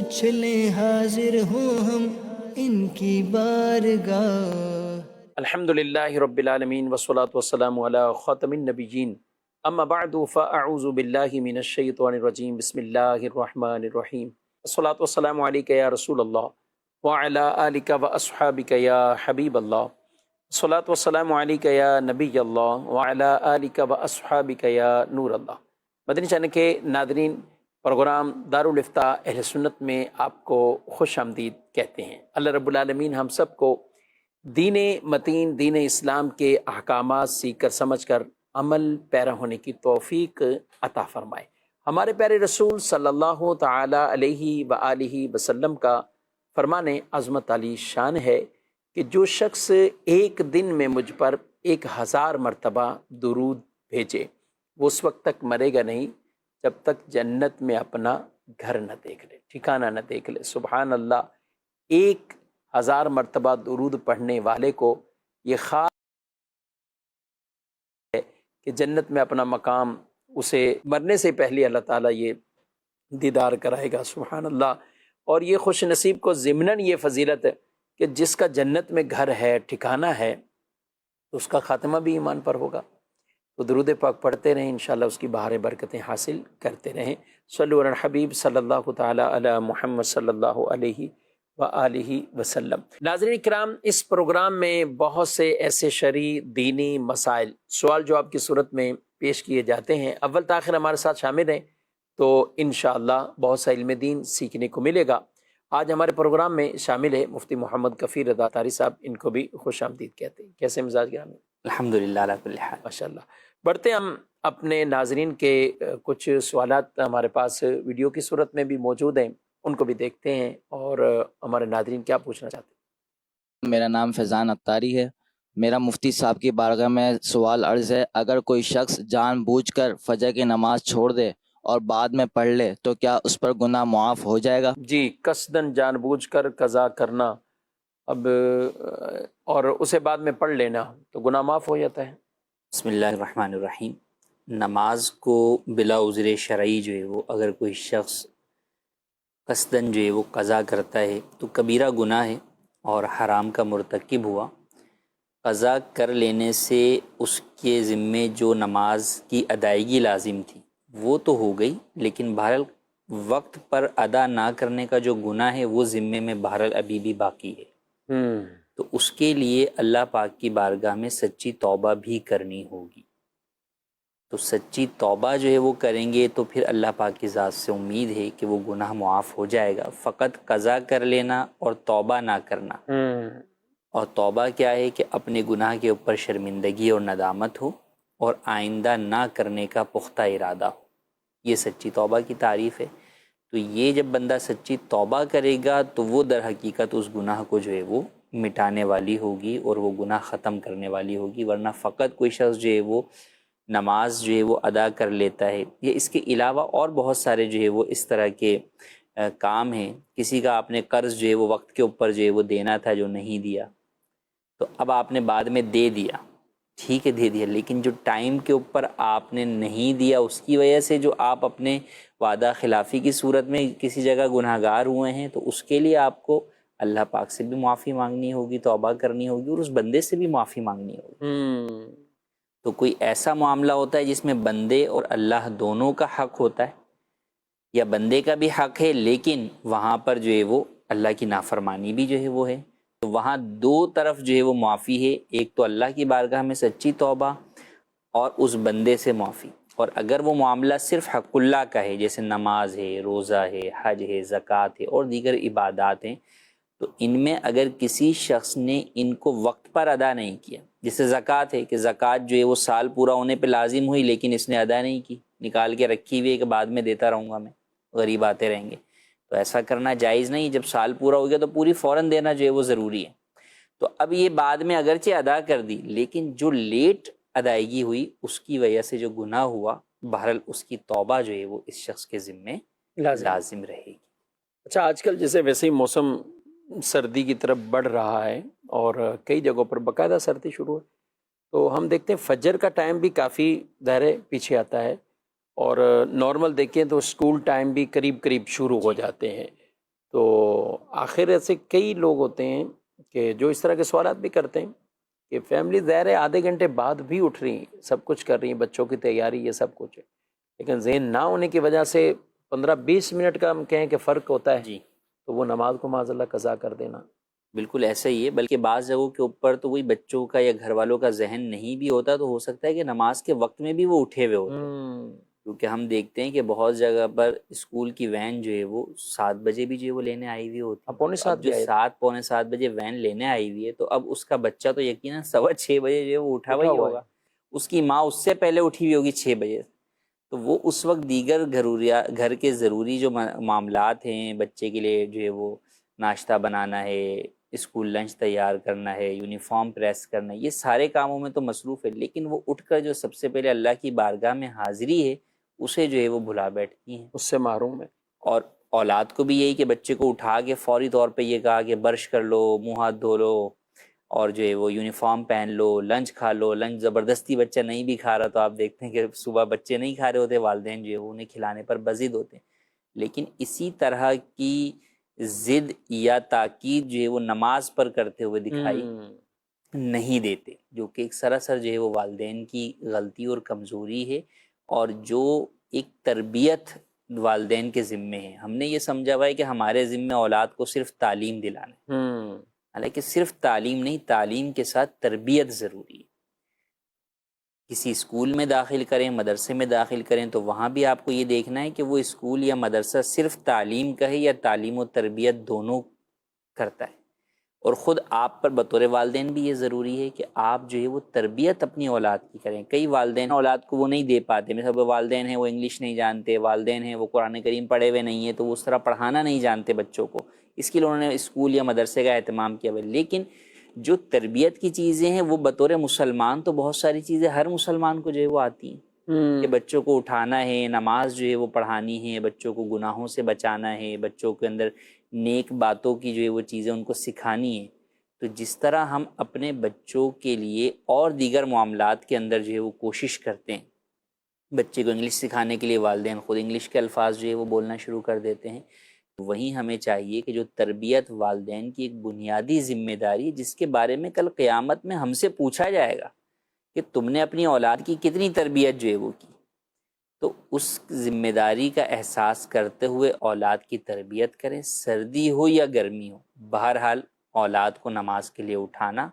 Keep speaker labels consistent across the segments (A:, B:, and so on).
A: پوچھ لیں حاضر ہوں ہم ان کی بارگاہ۔
B: الحمدللہ رب العالمین والصلاة والسلام علی خاتم النبیین اما بعد فاعوذ باللہ من الشیطان الرجیم بسم اللہ الرحمن الرحیم الصلاة والسلام علیکہ یا رسول اللہ وعلی آلک واصحابک یا حبیب اللہ الصلاة والسلام علیکہ یا نبی اللہ وعلی آلک واصحابک یا نور اللہ۔ مدنی چینل کے ناظرین، پروگرام دارالافتاء اہل سنت میں آپ کو خوش آمدید کہتے ہیں۔ اللہ رب العالمین ہم سب کو دین متین، دین اسلام کے احکامات سیکھ کر سمجھ کر عمل پیرا ہونے کی توفیق عطا فرمائے۔ ہمارے پیارے رسول صلی اللہ تعالی علیہ وآلہ وسلم کا فرمان عظمت علی شان ہے کہ جو شخص ایک دن میں مجھ پر 1000 مرتبہ درود بھیجے وہ اس وقت تک مرے گا نہیں جب تک جنت میں اپنا گھر نہ دیکھ لے، ٹھکانہ نہ دیکھ لے۔ سبحان اللہ، 1000 مرتبہ درود پڑھنے والے کو یہ خاص ہے کہ جنت میں اپنا مقام اسے مرنے سے پہلے اللہ تعالیٰ یہ دیدار کرائے گا۔ سبحان اللہ۔ اور یہ خوش نصیب کو ضمناً یہ فضیلت ہے کہ جس کا جنت میں گھر ہے، ٹھکانہ ہے، تو اس کا خاتمہ بھی ایمان پر ہوگا۔ تو درود پاک پڑھتے رہیں، انشاءاللہ اس کی بہار برکتیں حاصل کرتے رہیں۔ صلو علی الحبیب صلی اللہ تعالی علی محمد صلی اللہ علیہ وآلہ وسلم۔ ناظرین کرام، اس پروگرام میں بہت سے ایسے شرعی دینی مسائل سوال جواب کی صورت میں پیش کیے جاتے ہیں۔ اول تاخیر ہمارے ساتھ شامل ہیں تو انشاءاللہ بہت سا علم دین سیکھنے کو ملے گا۔ آج ہمارے پروگرام میں شامل ہے مفتی محمد کفیل رضا تاری صاحب، ان کو بھی خوش آمدید کہتے ہیں۔ کیسے مزاج گرامی؟
C: الحمدللہ علی کل حال۔
B: ماشاءاللہ۔ بڑھتے ہم اپنے ناظرین کے کچھ سوالات ہمارے پاس ویڈیو کی صورت میں بھی موجود ہیں، ان کو بھی دیکھتے ہیں اور ہمارے ناظرین کیا پوچھنا چاہتے ہیں۔
D: میرا نام فیضان اتاری ہے۔ میرا مفتی صاحب کی بارگاہ میں سوال عرض ہے، اگر کوئی شخص جان بوجھ کر فجر کی نماز چھوڑ دے اور بعد میں پڑھ لے تو کیا اس پر گناہ معاف ہو جائے گا؟
B: جی، قصدن جان بوجھ کر قضا کرنا اب اور اسے بعد میں پڑھ لینا تو گناہ معاف ہو جاتا ہے۔
C: بسم اللہ الرحمن الرحیم۔ نماز کو بلا عذر شرعی جو ہے وہ اگر کوئی شخص قصدن جو ہے وہ قضا کرتا ہے تو کبیرہ گناہ ہے اور حرام کا مرتکب ہوا۔ قضا کر لینے سے اس کے ذمے جو نماز کی ادائیگی لازم تھی وہ تو ہو گئی، لیکن بہرحال وقت پر ادا نہ کرنے کا جو گناہ ہے وہ ذمے میں بہرحال ابھی بھی باقی ہے۔ تو اس کے لیے اللہ پاک کی بارگاہ میں سچی توبہ بھی کرنی ہوگی۔ تو سچی توبہ جو ہے وہ کریں گے تو پھر اللہ پاک کی ذات سے امید ہے کہ وہ گناہ معاف ہو جائے گا۔ فقط قضا کر لینا اور توبہ نہ کرنا، اور توبہ کیا ہے کہ اپنے گناہ کے اوپر شرمندگی اور ندامت ہو اور آئندہ نہ کرنے کا پختہ ارادہ ہو، یہ سچی توبہ کی تعریف ہے۔ تو یہ جب بندہ سچی توبہ کرے گا تو وہ در حقیقت اس گناہ کو جو ہے وہ مٹانے والی ہوگی اور وہ گناہ ختم کرنے والی ہوگی۔ ورنہ فقط کوئی شخص جو ہے وہ نماز جو ہے وہ ادا کر لیتا ہے، یا اس کے علاوہ اور بہت سارے جو ہے وہ اس طرح کے کام ہیں۔ کسی کا آپ نے قرض جو ہے وہ وقت کے اوپر جو ہے وہ دینا تھا جو نہیں دیا، تو اب آپ نے بعد میں دے دیا، ٹھیک ہے دے دیا، لیکن جو ٹائم کے اوپر آپ نے نہیں دیا اس کی وجہ سے جو آپ اپنے وعدہ خلافی کی صورت میں کسی جگہ گناہ گار ہوئے ہیں، تو اس کے لیے آپ کو اللہ پاک سے بھی معافی مانگنی ہوگی، توبہ کرنی ہوگی، اور اس بندے سے بھی معافی مانگنی ہوگی۔ تو کوئی ایسا معاملہ ہوتا ہے جس میں بندے اور اللہ دونوں کا حق ہوتا ہے، یا بندے کا بھی حق ہے لیکن وہاں پر جو ہے وہ اللہ کی نافرمانی بھی جو ہے وہ ہے، تو وہاں دو طرف جو ہے وہ معافی ہے، ایک تو اللہ کی بارگاہ میں سچی توبہ اور اس بندے سے معافی۔ اور اگر وہ معاملہ صرف حق اللہ کا ہے، جیسے نماز ہے، روزہ ہے، حج ہے، زکوٰۃ ہے اور دیگر عبادات ہیں، تو ان میں اگر کسی شخص نے ان کو وقت پر ادا نہیں کیا، جیسے زکوٰۃ ہے کہ زکوٰۃ جو ہے وہ سال پورا ہونے پہ لازم ہوئی لیکن اس نے ادا نہیں کی، نکال کے رکھی ہوئی ہے کہ بعد میں دیتا رہوں گا، میں غریب آتے رہیں گے، تو ایسا کرنا جائز نہیں۔ جب سال پورا ہو گیا تو پوری فوراً دینا جو ہے وہ ضروری ہے۔ تو اب یہ بعد میں اگرچہ ادا کر دی لیکن جو لیٹ ادائیگی ہوئی اس کی وجہ سے جو گناہ ہوا، بہرحال اس کی توبہ جو ہے وہ اس شخص کے ذمے لازم رہے گی۔
B: اچھا، آج کل جیسے ویسے ہی موسم سردی کی طرف بڑھ رہا ہے اور کئی جگہوں پر باقاعدہ سردی شروع ہے، تو ہم دیکھتے ہیں فجر کا ٹائم بھی کافی دہرے پیچھے آتا ہے، اور نارمل دیکھیں تو اسکول ٹائم بھی قریب قریب شروع ہو جاتے ہیں۔ آخر ایسے کئی لوگ ہوتے ہیں کہ جو اس طرح کے سوالات بھی کرتے ہیں کہ فیملی ظاہر ہے آدھے گھنٹے بعد بھی اٹھ رہی ہیں، سب کچھ کر رہی ہیں، بچوں کی تیاری یہ سب کچھ ہے، لیکن ذہن نہ ہونے کی وجہ سے 15-20 منٹ کا ہم کہیں کہ فرق ہوتا ہے،
C: جی
B: تو وہ نماز کو معاذ اللہ قضا کر دینا۔
C: بالکل ایسا ہی ہے، بلکہ بعض جگہوں کے اوپر تو وہی بچوں کا یا گھر والوں کا ذہن نہیں بھی ہوتا، تو ہو سکتا ہے کہ نماز کے وقت میں بھی وہ اٹھے ہوئے ہوتے ہیں، کیونکہ ہم دیکھتے ہیں کہ بہت جگہ پر اسکول کی وین جو ہے وہ 7 بجے بھی جو ہے وہ لینے آئی ہوئی ہوتی ہے۔
B: پونے
C: اب
B: 7
C: جو 7 پونے 7 بجے وین لینے آئی ہوئی ہے، تو اب اس کا بچہ تو یقیناً 6:15 بجے جو ہے وہ اٹھا ہوا ہی ہوگا، اس کی ماں اس سے پہلے اٹھی ہوئی ہوگی 6 بجے، تو وہ اس وقت دیگر گھر کے ضروری جو معاملات ہیں، بچے کے لیے جو ہے وہ ناشتہ بنانا ہے، اسکول لنچ تیار کرنا ہے، یونیفارم پریس کرنا ہے، یہ سارے کاموں میں تو مصروف ہے، لیکن وہ اٹھ کر جو سب سے پہلے اللہ کی بارگاہ میں حاضری ہے اسے جو ہے وہ بھلا بیٹھتی ہیں،
B: اس سے محروم ہے۔
C: اور اولاد کو بھی یہی کہ بچے کو اٹھا کے فوری طور پہ یہ کہا کہ برش کر لو، منہ ہاتھ دھو لو، اور جو ہے وہ یونیفارم پہن لو، لنچ کھا لو۔ لنچ زبردستی بچہ نہیں بھی کھا رہا تو آپ دیکھتے ہیں کہ صبح بچے نہیں کھا رہے ہوتے، والدین جو ہے وہ انہیں کھلانے پر بضد ہوتے ہیں، لیکن اسی طرح کی ضد یا تاکید جو ہے وہ نماز پر کرتے ہوئے دکھائی نہیں دیتے، جو کہ ایک سراسر جو ہے وہ والدین کی غلطی اور کمزوری ہے، اور جو ایک تربیت والدین کے ذمے ہے۔ ہم نے یہ سمجھا ہوا ہے کہ ہمارے ذمے اولاد کو صرف تعلیم دلانا ہے، حالانکہ صرف تعلیم نہیں، تعلیم کے ساتھ تربیت ضروری ہے۔ کسی اسکول میں داخل کریں، مدرسے میں داخل کریں، تو وہاں بھی آپ کو یہ دیکھنا ہے کہ وہ اسکول یا مدرسہ صرف تعلیم کا ہے یا تعلیم و تربیت دونوں کرتا ہے، اور خود آپ پر بطور والدین بھی یہ ضروری ہے کہ آپ جو ہے وہ تربیت اپنی اولاد کی کریں۔ کئی والدین اولاد کو وہ نہیں دے پاتے، مثلا والدین ہیں وہ انگلش نہیں جانتے، والدین ہیں وہ قرآن کریم پڑھے ہوئے نہیں ہیں، تو وہ اس طرح پڑھانا نہیں جانتے بچوں کو، اس کے لیے انہوں نے اسکول یا مدرسے کا اہتمام کیا ہوا ہے۔ لیکن جو تربیت کی چیزیں ہیں وہ بطور مسلمان تو بہت ساری چیزیں ہر مسلمان کو جو ہے وہ آتی ہیں، کہ بچوں کو اٹھانا ہے، نماز جو ہے وہ پڑھانی ہے، بچوں کو گناہوں سے بچانا ہے، بچوں کے اندر نیک باتوں کی جو ہے وہ چیزیں ان کو سکھانی ہے۔ تو جس طرح ہم اپنے بچوں کے لیے اور دیگر معاملات کے اندر جو ہے وہ کوشش کرتے ہیں، بچے کو انگلش سکھانے کے لیے والدین خود انگلش کے الفاظ جو ہے وہ بولنا شروع کر دیتے ہیں، وہیں ہمیں چاہیے کہ جو تربیت والدین کی ایک بنیادی ذمہ داری، جس کے بارے میں کل قیامت میں ہم سے پوچھا جائے گا کہ تم نے اپنی اولاد کی کتنی تربیت جو ہے وہ کی، تو اس ذمہ داری کا احساس کرتے ہوئے اولاد کی تربیت کریں، سردی ہو یا گرمی ہو، بہرحال اولاد کو نماز کے لیے اٹھانا،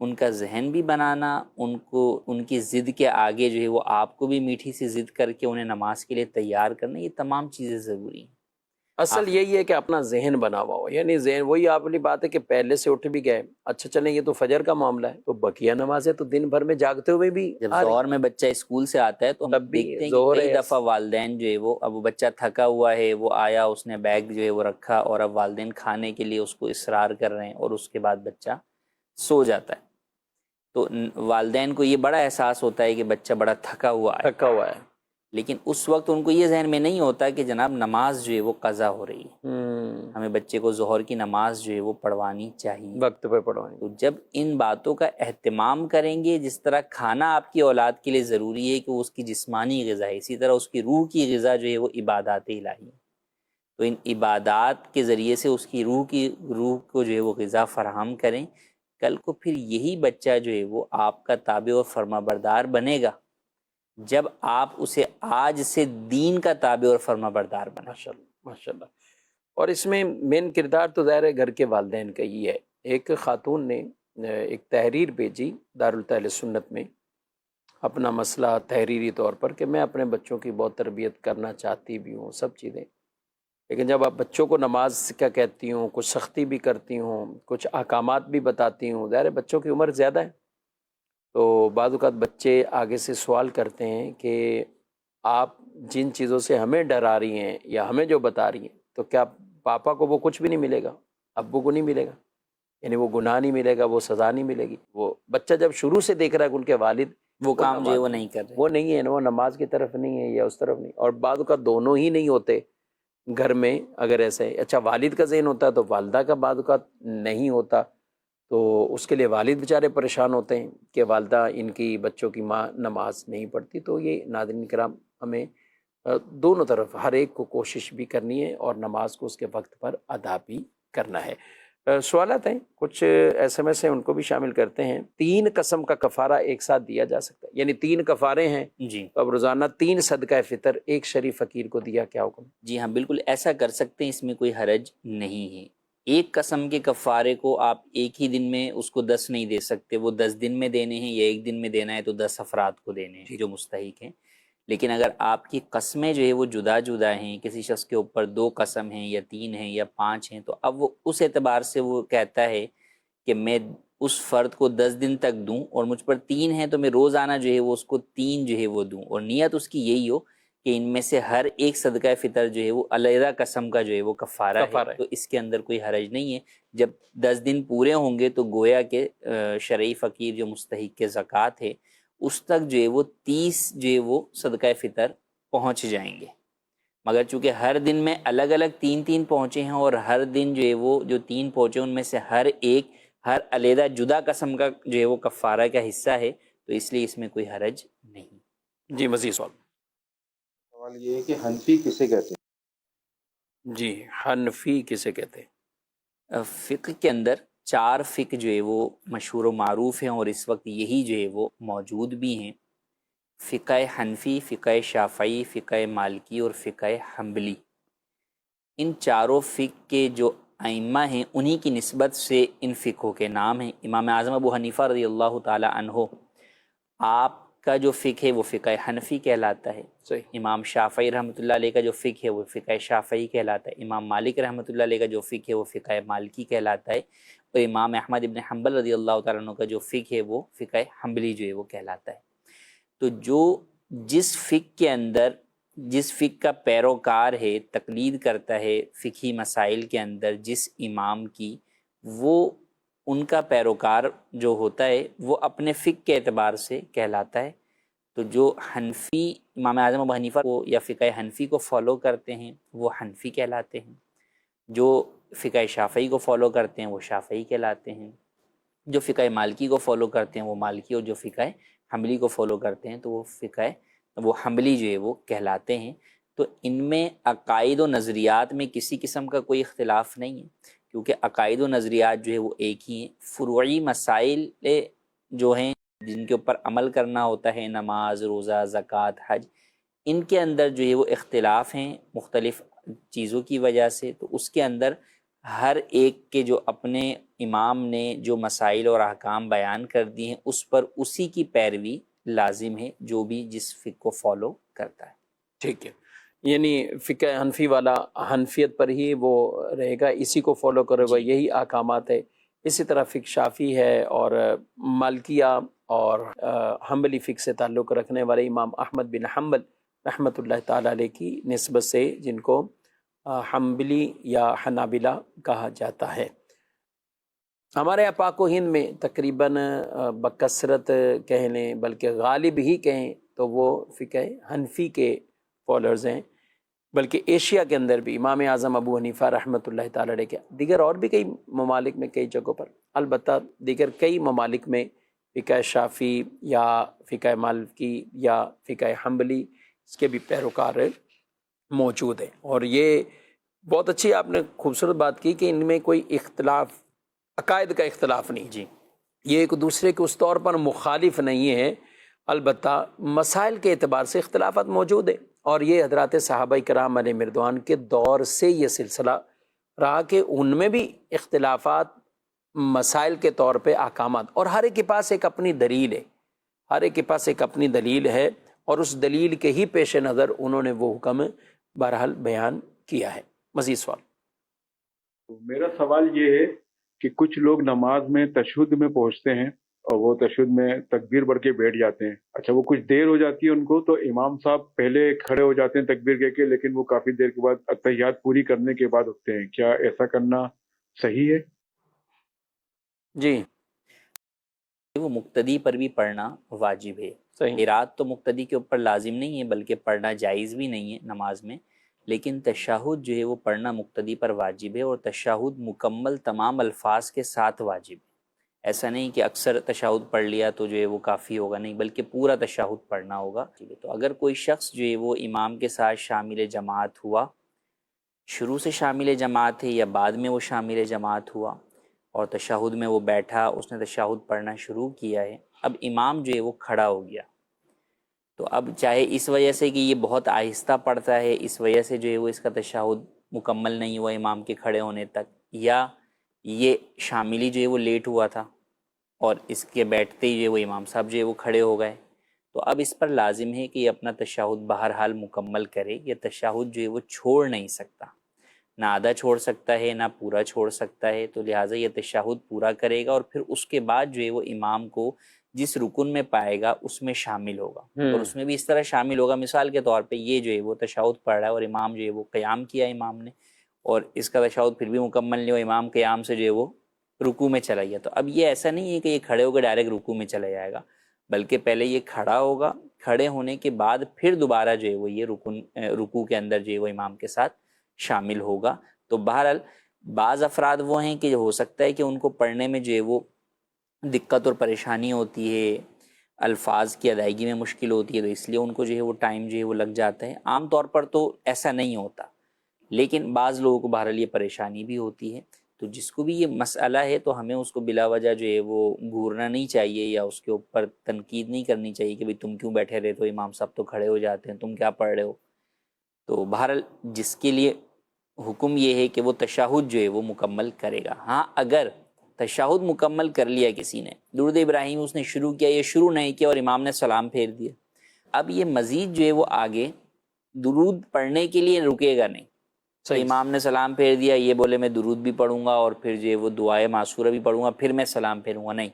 C: ان کا ذہن بھی بنانا، ان کو ان کی ضد کے آگے جو ہے وہ آپ کو بھی میٹھی سی ضد کر کے انہیں نماز کے لیے تیار کرنا، یہ تمام چیزیں ضروری ہیں۔
B: اصل یہی ہے کہ اپنا ذہن بنا ہوا ہو، یعنی ذہن وہی آپ والی بات ہے کہ پہلے سے اٹھ بھی گئے، اچھا چلیں یہ تو فجر کا معاملہ ہے، تو بقیہ نمازیں تو دن بھر میں جاگتے ہوئے بھی
C: جب
B: آ رہی۔
C: ظہر میں بچہ اسکول سے آتا ہے تو ہم
B: تب بھی
C: دیکھتے ہیں
B: ظہر
C: کہ کئی
B: ہے،
C: دفعہ والدین جو ہے وہ اب وہ بچہ تھکا ہوا ہے، وہ آیا، اس نے بیگ جو ہے وہ رکھا، اور اب والدین کھانے کے لیے اس کو اصرار کر رہے ہیں، اور اس کے بعد بچہ سو جاتا ہے، تو والدین کو یہ بڑا احساس ہوتا ہے کہ بچہ بڑا تھکا ہوا ہے،
B: تھکا ہوا ہے۔
C: لیکن اس وقت ان کو یہ ذہن میں نہیں ہوتا کہ جناب نماز جو ہے وہ قضا ہو رہی ہے، ہمیں بچے کو ظہر کی نماز جو ہے وہ پڑھوانی چاہیے،
B: وقت پہ پڑھوانی۔
C: تو جب ان باتوں کا اہتمام کریں گے، جس طرح کھانا آپ کی اولاد کے لیے ضروری ہے کہ وہ اس کی جسمانی غذا ہے، اسی طرح اس کی روح کی غذا جو ہے وہ عبادات الہی ہے، تو ان عبادات کے ذریعے سے اس کی روح کو جو ہے وہ غذا فراہم کریں، کل کو پھر یہی بچہ جو ہے وہ آپ کا تابع اور فرما بردار بنے گا جب آپ اسے آج سے دین کا تابع اور فرما بردار بنائیں۔
B: ماشاءاللہ ماشاءاللہ۔ اور اس میں مین کردار تو ظاہر ہے گھر کے والدین کا ہی ہے۔ ایک خاتون نے ایک تحریر بھیجی دارالتحل سنت میں، اپنا مسئلہ تحریری طور پر، کہ میں اپنے بچوں کی بہت تربیت کرنا چاہتی بھی ہوں، سب چیزیں، لیکن جب آپ بچوں کو نماز کا کہتی ہوں، کچھ سختی بھی کرتی ہوں، کچھ احکامات بھی بتاتی ہوں، ظاہر ہے بچوں کی عمر زیادہ ہے، تو بعض اوقات بچے آگے سے سوال کرتے ہیں کہ آپ جن چیزوں سے ہمیں ڈرا رہی ہیں یا ہمیں جو بتا رہی ہیں، تو کیا پاپا کو وہ کچھ بھی نہیں ملے گا، ابو کو نہیں ملے گا، یعنی وہ گناہ نہیں ملے گا، وہ سزا نہیں ملے گی۔ وہ بچہ جب شروع سے دیکھ رہا ہے کہ ان کے والد
C: وہ کام جو ہے وہ نہیں کر رہے،
B: وہ نہیں ہے، وہ نماز کی طرف نہیں ہے یا اس طرف نہیں، اور بعض اوقات دونوں ہی نہیں ہوتے گھر میں، اگر ایسے اچھا والد کا ذہن ہوتا ہے تو والدہ کا بعض اوقات نہیں ہوتا، تو اس کے لیے والد بیچارے پریشان ہوتے ہیں کہ والدہ ان کی بچوں کی ماں نماز نہیں پڑھتی۔ تو یہ ناظرین کرام، ہمیں دونوں طرف ہر ایک کو کوشش بھی کرنی ہے اور نماز کو اس کے وقت پر ادا بھی کرنا ہے۔ سوالات ہیں کچھ SMS ہیں، ان کو بھی شامل کرتے ہیں۔ 3 قسم کا کفارہ ایک ساتھ دیا جا سکتا ہے، یعنی 3 کفارے ہیں
C: جی
B: تو اب روزانہ 3 صدقہ فطر ایک شریف فقیر کو دیا، کیا حکم؟
C: جی ہاں بالکل ایسا کر سکتے ہیں، اس میں کوئی حرج نہیں ہے۔ ایک قسم کے کفارے کو آپ ایک ہی دن میں اس کو 10 نہیں دے سکتے، وہ 10 دن میں دینے ہیں، یا ایک دن میں دینا ہے تو 10 افراد کو دینے ہیں جو مستحق ہیں۔ لیکن اگر آپ کی قسمیں جو ہے وہ جدا جدا ہیں، کسی شخص کے اوپر 2 قسم ہیں یا 3 ہیں یا 5 ہیں، تو اب وہ اس اعتبار سے وہ کہتا ہے کہ میں اس فرد کو 10 دن تک دوں، اور مجھ پر 3 ہیں تو میں روزانہ جو ہے وہ اس کو 3 جو ہے وہ دوں، اور نیت اس کی یہی ہو کہ ان میں سے ہر ایک صدقہ فطر جو ہے وہ علیحدہ قسم کا جو ہے وہ کفارہ ہے، تو اس کے اندر کوئی حرج نہیں ہے۔ جب 10 دن پورے ہوں گے تو گویا کہ شرعی فقیر جو مستحق کے زکوٰۃ ہے اس تک جو ہے وہ 30 جو ہے وہ صدقہ فطر پہنچ جائیں گے، مگر چونکہ ہر دن میں الگ الگ 3 پہنچے ہیں، اور ہر دن جو ہے وہ جو 3 پہنچے ان میں سے ہر علیحدہ جدا قسم کا جو ہے وہ کفارہ کا حصہ ہے، تو اس لیے اس میں کوئی حرج نہیں۔
B: جی مزید سوال؟
E: سوال یہ ہے کہ حنفی کسے کہتے ہیں؟
B: جی حنفی کسے کہتے ہیں؟
C: فقہ کے اندر 4 فقہ جو ہے وہ مشہور و معروف ہیں، اور اس وقت یہی جو ہے وہ موجود بھی ہیں۔ فقہ حنفی، فقہ شافعی، فقہ مالکی اور فقہ حنبلی۔ ان چاروں فقہ کے جو ائمہ ہیں انہی کی نسبت سے ان فقہوں کے نام ہیں۔ امام اعظم ابو حنیفہ رضی اللہ تعالی عنہ، آپ کا جو فقہ ہے وہ فقہ حنفی کہلاتا ہے۔
B: صحیح۔
C: امام شافعی رحمۃ اللہ علیہ کا جو فقہ ہے وہ فقہ شافعی کہلاتا ہے۔ امام مالک رحمۃ اللہ علیہ کا جو فقہ ہے وہ فقہ مالکی کہلاتا ہے، اور امام احمد ابن حنبل رضی اللہ تعالیٰ عنہ کا جو فقہ ہے وہ فقہ حنبلی جو ہے وہ کہلاتا ہے۔ تو جو جس فقہ کے اندر جس فقہ کا پیروکار ہے، تقلید کرتا ہے فقہی مسائل کے اندر جس امام کی، وہ ان کا پیروکار جو ہوتا ہے وہ اپنے فقہ کے اعتبار سے کہلاتا ہے۔ تو جو حنفی امام اعظم ابو حنیفہ کو یا فقہ حنفی کو فالو کرتے ہیں وہ حنفی کہلاتے ہیں، جو فقہ شافعی کو فالو کرتے ہیں وہ شافعی کہلاتے ہیں، جو فقہ مالکی کو فالو کرتے ہیں وہ مالکی، اور جو فقہ حنبلی کو فالو کرتے ہیں تو وہ حنبلی جو ہے وہ کہلاتے ہیں۔ تو ان میں عقائد و نظریات میں کسی قسم کا کوئی اختلاف نہیں ہے، کیونکہ عقائد و نظریات جو ہے وہ ایک ہی ہیں۔ فروعی مسائل جو ہیں جن کے اوپر عمل کرنا ہوتا ہے، نماز، روزہ، زکوٰۃ، حج، ان کے اندر جو ہے وہ اختلاف ہیں مختلف چیزوں کی وجہ سے، تو اس کے اندر ہر ایک کے جو اپنے امام نے جو مسائل اور احکام بیان کر دی ہیں اس پر اسی کی پیروی لازم ہے، جو بھی جس فقہ کو فالو کرتا ہے۔
B: ٹھیک ہے، یعنی فقہ حنفی والا حنفیت پر ہی وہ رہے گا، اسی کو فالو کرے گا، یہی احکامات ہے۔ اسی طرح فقہ شافی ہے، اور مالکیہ اور حنبلی فقہ سے تعلق رکھنے والے امام احمد بن حنبل رحمۃ اللہ تعالیٰ علیہ کی نسبت سے جن کو حنبلی یا حنابلہ کہا جاتا ہے۔ ہمارے یہاں پاک و ہند میں تقریباً بکثرت کہہ لیں بلکہ غالب ہی کہیں تو وہ فقہ حنفی کے فالوورز ہیں، بلکہ ایشیا کے اندر بھی امام اعظم ابو حنیفہ رحمۃ اللہ تعالیٰ علیہ کے دیگر اور بھی کئی ممالک میں کئی جگہوں پر، البتہ دیگر کئی ممالک میں فقہ شافی یا فقہ مالکی یا فقہ حنبلی اس کے بھی پیروکار موجود ہیں۔ اور یہ بہت اچھی آپ نے خوبصورت بات کی کہ ان میں کوئی اختلاف، عقائد کا اختلاف نہیں،
C: جی
B: یہ ایک دوسرے کے اس طور پر مخالف نہیں ہے، البتہ مسائل کے اعتبار سے اختلافات موجود ہیں، اور یہ حضرات صحابہ کرام علیہ مردوان کے دور سے یہ سلسلہ رہا کہ ان میں بھی اختلافات مسائل کے طور پہ احکامات، اور ہر ایک کے پاس ایک اپنی دلیل ہے، ہر ایک کے پاس ایک اپنی دلیل ہے، اور اس دلیل کے ہی پیش نظر انہوں نے وہ حکم بہرحال بیان کیا ہے۔ مزید سوال؟
E: میرا سوال یہ ہے کہ کچھ لوگ نماز میں تشہد میں پہنچتے ہیں اور وہ تشہد میں تکبیر پڑھ کے بیٹھ جاتے ہیں، اچھا وہ کچھ دیر ہو جاتی ہے ان کو، تو امام صاحب پہلے کھڑے ہو جاتے ہیں تکبیر کہہ کے، لیکن وہ کافی دیر کے بعد اتحیات پوری کرنے کے بعد اٹھتے ہیں، کیا ایسا کرنا صحیح ہے؟
B: جی
C: وہ مقتدی پر بھی پڑھنا واجب ہے۔
B: صحیح۔
C: قرات تو مقتدی کے اوپر لازم نہیں ہے بلکہ پڑھنا جائز بھی نہیں ہے نماز میں، لیکن تشہد جو ہے وہ پڑھنا مقتدی پر واجب ہے، اور تشہد مکمل تمام الفاظ کے ساتھ واجب ہے۔ ایسا نہیں کہ اکثر تشہد پڑھ لیا تو جو ہے وہ کافی ہوگا، نہیں، بلکہ پورا تشہد پڑھنا ہوگا۔ تو اگر کوئی شخص جو ہے وہ امام کے ساتھ شامل جماعت ہوا شروع سے شامل جماعت ہے یا بعد میں وہ شامل جماعت ہوا اور تشہد میں وہ بیٹھا، اس نے تشہد پڑھنا شروع کیا ہے، اب امام جو ہے وہ کھڑا ہو گیا، تو اب چاہے اس وجہ سے کہ یہ بہت آہستہ پڑھتا ہے، اس وجہ سے جو ہے وہ اس کا تشہد مکمل نہیں ہوا امام کے کھڑے ہونے تک، یا یہ شاملی جو ہے وہ لیٹ ہوا تھا اور اس کے بیٹھتے ہی جو ہے وہ امام صاحب جو ہے وہ کھڑے ہو گئے، تو اب اس پر لازم ہے کہ یہ اپنا تشہد بہرحال مکمل کرے۔ یہ تشہد جو ہے وہ چھوڑ نہیں سکتا، نہ آدھا چھوڑ سکتا ہے نہ پورا چھوڑ سکتا ہے، تو لہٰذا یہ تشہد پورا کرے گا اور پھر اس کے بعد جو ہے وہ امام کو جس رکن میں پائے گا اس میں شامل ہوگا، اور اس میں بھی اس طرح شامل ہوگا، مثال کے طور پہ یہ جو ہے وہ تشہد پڑھ رہا ہے اور امام جو ہے وہ قیام کیا امام نے، اور اس کا تشہد پھر بھی مکمل نہیں ہوا، امام قیام سے جو ہے وہ رکوع میں چلا گیا، تو اب یہ ایسا نہیں ہے کہ یہ کھڑے ہو کے ڈائریکٹ رکوع میں چلا جائے گا، بلکہ پہلے یہ کھڑا ہوگا، کھڑے ہونے کے بعد پھر دوبارہ جو ہے وہ یہ رکوع کے اندر جو ہے وہ امام کے ساتھ شامل ہوگا۔ تو بہرحال بعض افراد وہ ہیں کہ ہو سکتا ہے کہ ان کو پڑھنے میں جو ہے وہ دقت اور پریشانی ہوتی ہے، الفاظ کی ادائیگی میں مشکل ہوتی ہے، تو اس لیے ان کو جو ہے وہ ٹائم جو ہے وہ لگ جاتا ہے۔ عام طور پر تو ایسا نہیں ہوتا، لیکن بعض لوگوں کو بہرحال یہ پریشانی بھی ہوتی ہے، تو جس کو بھی یہ مسئلہ ہے تو ہمیں اس کو بلا وجہ جو ہے وہ گھورنا نہیں چاہیے یا اس کے اوپر تنقید نہیں کرنی چاہیے کہ بھئی تم کیوں بیٹھے رہتے ہو، امام صاحب تو کھڑے ہو جاتے ہیں، تم کیا پڑھ رہے ہو۔ تو بہرحال جس کے لیے حکم یہ ہے کہ وہ تشہد جو ہے وہ مکمل کرے گا۔ ہاں اگر تشہد مکمل کر لیا کسی نے، درود ابراہیم اس نے شروع کیا، یہ شروع نہیں کیا اور امام نے سلام پھیر دیا، اب یہ مزید جو ہے وہ آگے درود پڑھنے کے لیے رکے گا نہیں، تو امام نے سلام پھیر دیا، یہ بولے میں درود بھی پڑھوں گا اور پھر جو ہے وہ دعائے معصورہ بھی پڑھوں گا، پھر میں سلام پھیروں گا، نہیں،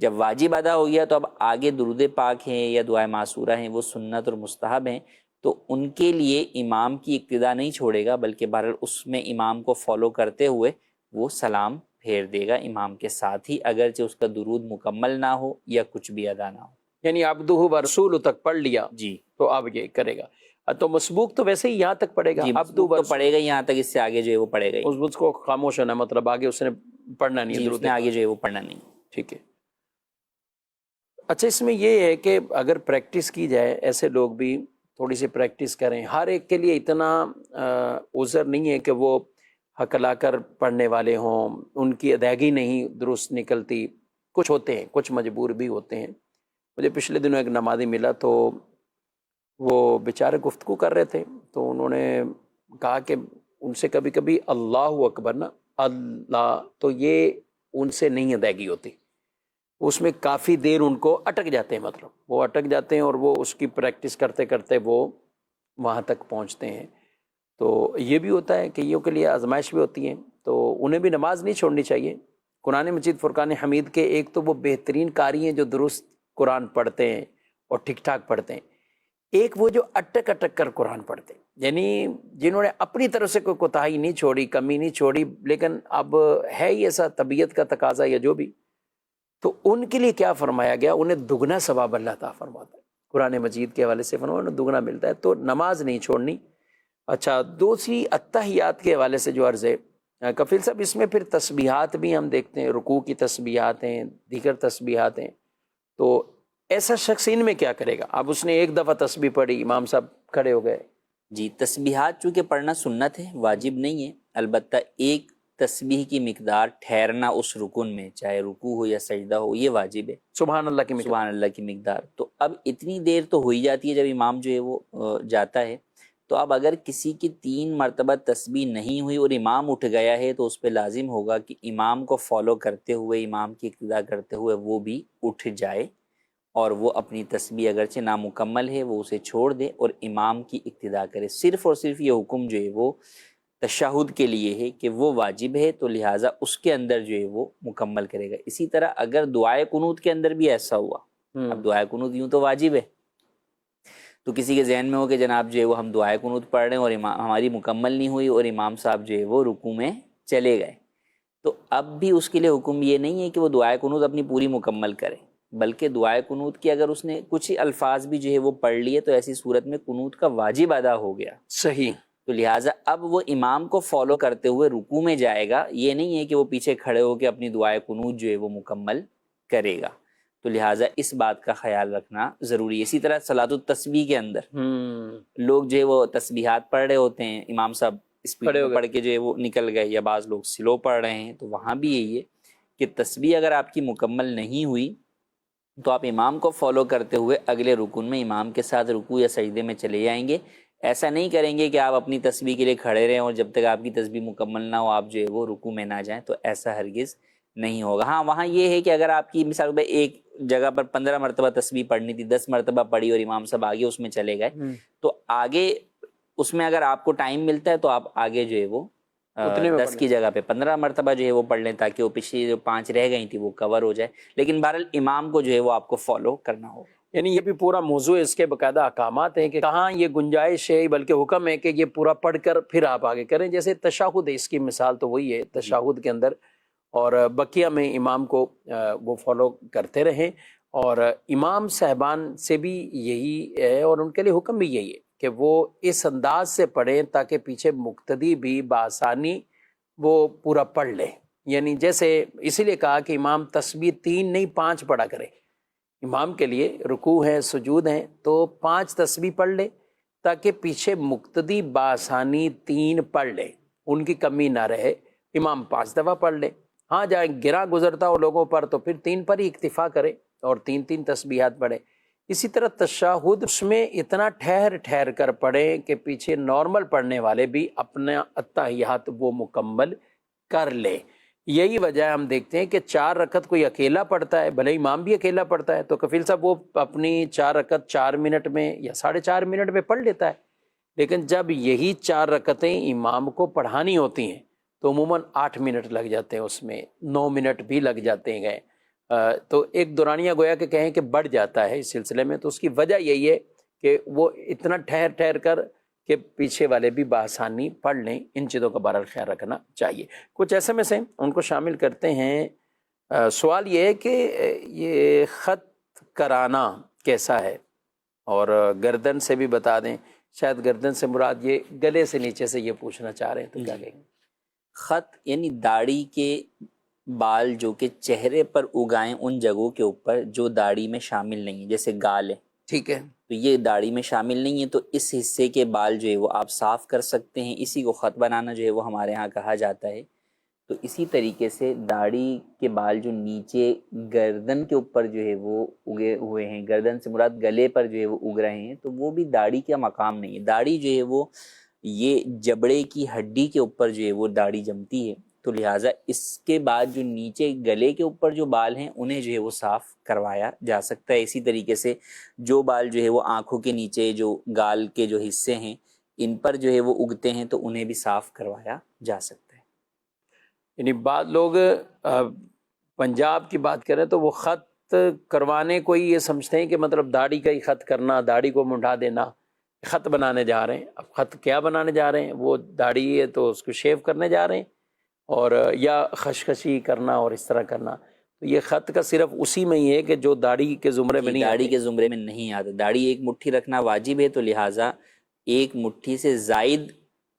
C: جب واجب ادا ہو گیا تو اب آگے درود پاک ہیں یا دعائے معصورہ ہیں وہ سنت اور مستحب ہیں، تو ان کے لیے امام کی اقتداء نہیں چھوڑے گا، بلکہ بہرحال اس میں امام کو فالو کرتے ہوئے وہ سلام پھیر دے گا امام کے ساتھ ہی، اگرچہ اس کا درود مکمل نہ ہو یا کچھ بھی ادا نہ ہو۔
B: یعنی عبدہ و رسول تک پڑھ لیا
C: جی
B: تو اب یہ کرے گا، تو مسبوق تو ویسے ہی یہاں تک پڑھے گا،
C: جی،
B: عبدہ
C: تو
B: و
C: پڑھے گا یہاں تک، اس سے آگے جو ہے وہ پڑھے گا ہی۔
B: اس کو خاموش ہونا، مطلب آگے اس نے پڑھنا نہیں ہے
C: جی، اس
B: درود
C: نے آگے
B: پاک۔
C: جو ہے وہ پڑھنا نہیں۔
B: ٹھیک ہے۔ اچھا، اس میں یہ ہے کہ اگر پریکٹس کی جائے، ایسے لوگ بھی تھوڑی سی پریکٹس کریں، ہر ایک کے لیے اتنا عذر نہیں ہے کہ وہ حق لا کر پڑھنے والے ہوں، ان کی ادائیگی نہیں درست نکلتی، کچھ ہوتے ہیں، کچھ مجبور بھی ہوتے ہیں۔ مجھے پچھلے دنوں ایک نمازی ملا تو وہ بیچارے گفتگو کر رہے تھے، تو انہوں نے کہا کہ ان سے کبھی کبھی اللہ اکبر نا، اللہ، تو یہ ان سے نہیں ادائیگی ہوتی، اس میں کافی دیر ان کو اٹک جاتے ہیں، مطلب وہ اٹک جاتے ہیں اور وہ اس کی پریکٹس کرتے کرتے وہ وہاں تک پہنچتے ہیں۔ تو یہ بھی ہوتا ہے کہ یہ کے لیے آزمائش بھی ہوتی ہیں، تو انہیں بھی نماز نہیں چھوڑنی چاہیے۔ قرآن مجید فرقان حمید کے ایک تو وہ بہترین قاری ہیں جو درست قرآن پڑھتے ہیں اور ٹھیک ٹھاک پڑھتے ہیں، ایک وہ جو اٹک اٹک کر قرآن پڑھتے ہیں، یعنی جنہوں نے اپنی طرف سے کوئی کوتاہی نہیں چھوڑی، کمی نہیں چھوڑی، لیکن اب ہے ہی ایسا طبیعت کا تقاضا یا جو بھی، تو ان کے لیے کیا فرمایا گیا، انہیں دگنا ثواب اللہ تعالیٰ فرماتا ہے، قرآن مجید کے حوالے سے فرمایا انہیں دگنا ملتا ہے، تو نماز نہیں چھوڑنی۔ اچھا، دوسری اتحیات کے حوالے سے جو عرض ہے کفیل صاحب، اس میں پھر تسبیحات بھی ہم دیکھتے ہیں، رکوع کی تسبیحات ہیں، دیگر تسبیحات ہیں، تو ایسا شخص ان میں کیا کرے گا؟ اب اس نے ایک دفعہ تسبیح پڑھی، امام صاحب کھڑے ہو گئے۔
C: جی، تسبیحات چونکہ پڑھنا سنت ہے، واجب نہیں ہے، البتہ ایک تسبیح کی مقدار ٹھہرنا اس رکن میں، چاہے رکوع ہو یا سجدہ ہو، یہ واجب ہے،
B: سبحان اللہ کی مقدار،
C: سبحان اللہ کی مقدار۔ تو اب اتنی دیر تو ہو ہی جاتی ہے جب امام جو ہے وہ جاتا ہے، تو اب اگر کسی کی 3 مرتبہ تسبیح نہیں ہوئی اور امام اٹھ گیا ہے تو اس پہ لازم ہوگا کہ امام کو فالو کرتے ہوئے، امام کی اقتداء کرتے ہوئے وہ بھی اٹھ جائے اور وہ اپنی تسبیح اگرچہ نامکمل ہے وہ اسے چھوڑ دے اور امام کی اقتداء کرے۔ صرف اور صرف یہ حکم جو ہے وہ تشہد کے لیے ہے کہ وہ واجب ہے، تو لہٰذا اس کے اندر جو ہے وہ مکمل کرے گا۔ اسی طرح اگر دعائے قنوت کے اندر بھی ایسا ہوا، اب دعائے قنوت یوں تو واجب ہے، تو کسی کے ذہن میں ہو کہ جناب جو ہے وہ ہم دعائے قنوت پڑھ رہے ہیں اور ہماری مکمل نہیں ہوئی اور امام صاحب جو ہے وہ رکوع میں چلے گئے، تو اب بھی اس کے لیے حکم یہ نہیں ہے کہ وہ دعائے قنوت اپنی پوری مکمل کرے، بلکہ دعائے قنوت کی اگر اس نے کچھ الفاظ بھی جو ہے وہ پڑھ لیے تو ایسی صورت میں قنوت کا واجب ادا ہو گیا،
B: صحیح،
C: تو لہٰذا اب وہ امام کو فالو کرتے ہوئے رکوع میں جائے گا، یہ نہیں ہے کہ وہ پیچھے کھڑے ہو کے اپنی دعائے قنوت جو ہے وہ مکمل کرے گا، تو لہٰذا اس بات کا خیال رکھنا ضروری ہے۔ اسی طرح صلاۃ التسبیح کے اندر لوگ جو ہے وہ تسبیحات پڑھ رہے ہوتے ہیں، امام صاحب اسپیڈ
B: کھڑے ہو
C: میں
B: گئے۔
C: پڑھ کے جو ہے وہ نکل گئے، یا بعض لوگ سلو پڑھ رہے ہیں، تو وہاں بھی یہی ہے کہ تسبیح اگر آپ کی مکمل نہیں ہوئی تو آپ امام کو فالو کرتے ہوئے اگلے رکن میں امام کے ساتھ رکوع یا سجدے میں چلے جائیں گے۔ ایسا نہیں کریں گے کہ آپ اپنی تسبیح کے لیے کھڑے رہیں اور جب تک آپ کی تسبیح مکمل نہ ہو آپ جو ہے وہ رکوع میں نہ جائیں، تو ایسا ہرگز نہیں ہوگا۔ ہاں وہاں یہ ہے کہ اگر آپ کی مثال میں ایک جگہ پر 15 مرتبہ تسبیح پڑھنی تھی، 10 مرتبہ پڑھی اور امام صاحب آگے اس میں چلے گئے، تو آگے اس میں اگر آپ کو ٹائم ملتا ہے تو آپ آگے جو ہے وہ
B: اتنے میں
C: 10
B: پڑھ
C: کی جگہ پہ 15 مرتبہ جو ہے وہ پڑھ لیں، تاکہ وہ پچھلی جو 5 رہ گئی تھی وہ کور ہو جائے، لیکن بہرحال امام کو جو ہے وہ آپ کو فالو کرنا ہوگا۔
B: یعنی یہ بھی پورا موضوع ہے، اس کے باقاعدہ احکامات ہیں کہ کہاں یہ گنجائش ہے، بلکہ حکم ہے کہ یہ پورا پڑھ کر پھر آپ آگے کریں۔ جیسے تشہد ہے، اس کی مثال تو وہی ہے تشہد کے اندر، اور بقیہ میں امام کو وہ فالو کرتے رہیں، اور امام صاحبان سے بھی یہی ہے اور ان کے لیے حکم بھی یہی ہے کہ وہ اس انداز سے پڑھیں تاکہ پیچھے مقتدی بھی بآسانی وہ پورا پڑھ لے۔ یعنی جیسے اسی لیے کہا کہ امام تسبیح 3 نہیں 5 پڑھا کرے، امام کے لیے رکوع ہیں سجود ہیں تو 5 تسبیح پڑھ لے تاکہ پیچھے مقتدی بآسانی 3 پڑھ لے، ان کی کمی نہ رہے، امام 5 دفعہ پڑھ لے۔ ہاں جائیں گرا گزرتا ہو لوگوں پر تو پھر 3 پر ہی اکتفا کرے اور 3 تسبیحات پڑھے۔ اسی طرح تشہد اس میں اتنا ٹھہر ٹھہر کر پڑھیں کہ پیچھے نارمل پڑھنے والے بھی اپنا اتحیات وہ مکمل کر لے۔ یہی وجہ ہے ہم دیکھتے ہیں کہ 4 رکعت کوئی اکیلا پڑھتا ہے، بھلے امام بھی اکیلا پڑھتا ہے، تو کفیل صاحب وہ اپنی 4 رکعت 4 منٹ میں یا 4.5 منٹ میں پڑھ لیتا ہے، لیکن جب یہی 4 رکعتیں امام کو پڑھانی ہوتی ہیں تو عموماً 8 منٹ لگ جاتے ہیں، اس میں 9 منٹ بھی لگ جاتے ہیں۔ تو ایک دورانیہ گویا کہ کہیں کہ بڑھ جاتا ہے اس سلسلے میں، تو اس کی وجہ یہی ہے کہ وہ اتنا ٹھہر ٹھہر کر کہ پیچھے والے بھی بآسانی پڑھ لیں، ان چیزوں کا بہرحال خیال رکھنا چاہیے۔ کچھ ایسے میں سے ان کو شامل کرتے ہیں۔ سوال یہ ہے کہ یہ خط کرانا کیسا ہے، اور گردن سے بھی بتا دیں، شاید گردن سے مراد یہ گلے سے نیچے سے یہ پوچھنا چاہ رہے ہیں، تو کیا کہیں گے؟
C: خط یعنی داڑھی کے بال جو کہ چہرے پر اگائیں ان جگہوں کے اوپر جو داڑھی میں شامل نہیں ہیں، جیسے گال ہے،
B: ٹھیک ہے،
C: تو یہ داڑھی میں شامل نہیں ہے، تو اس حصے کے بال جو ہے وہ آپ صاف کر سکتے ہیں، اسی کو خط بنانا جو ہے وہ ہمارے ہاں کہا جاتا ہے۔ تو اسی طریقے سے داڑھی کے بال جو نیچے گردن کے اوپر جو ہے وہ اگے ہوئے ہیں، گردن سے مراد گلے پر جو ہے وہ اگ رہے ہیں، تو وہ بھی داڑھی کا مقام نہیں ہے۔ داڑھی جو ہے وہ یہ جبڑے کی ہڈی کے اوپر جو ہے وہ داڑھی جمتی ہے، تو لہٰذا اس کے بعد جو نیچے گلے کے اوپر جو بال ہیں انہیں جو ہے وہ صاف کروایا جا سکتا ہے۔ اسی طریقے سے جو بال جو ہے وہ آنکھوں کے نیچے جو گال کے جو حصے ہیں ان پر جو ہے وہ اگتے ہیں تو انہیں بھی صاف کروایا جا سکتا ہے۔
B: یعنی بعض لوگ پنجاب کی بات کریں تو وہ خط کروانے کو ہی یہ سمجھتے ہیں کہ مطلب داڑھی کا ہی خط کرنا، داڑھی کو منڈا دینا، خط بنانے جا رہے ہیں۔ اب خط کیا بنانے جا رہے ہیں؟ وہ داڑھی ہے تو اس کو شیو کرنے جا رہے ہیں، اور یا خشخشی کرنا اور اس طرح کرنا، تو یہ خط کا صرف اسی میں ہی ہے کہ جو داڑھی کے زمرے میں نہیں
C: داڑھی
B: آتے۔
C: کے زمرے میں نہیں آتا، داڑھی ایک مٹھی رکھنا واجب ہے، تو لہٰذا ایک مٹھی سے زائد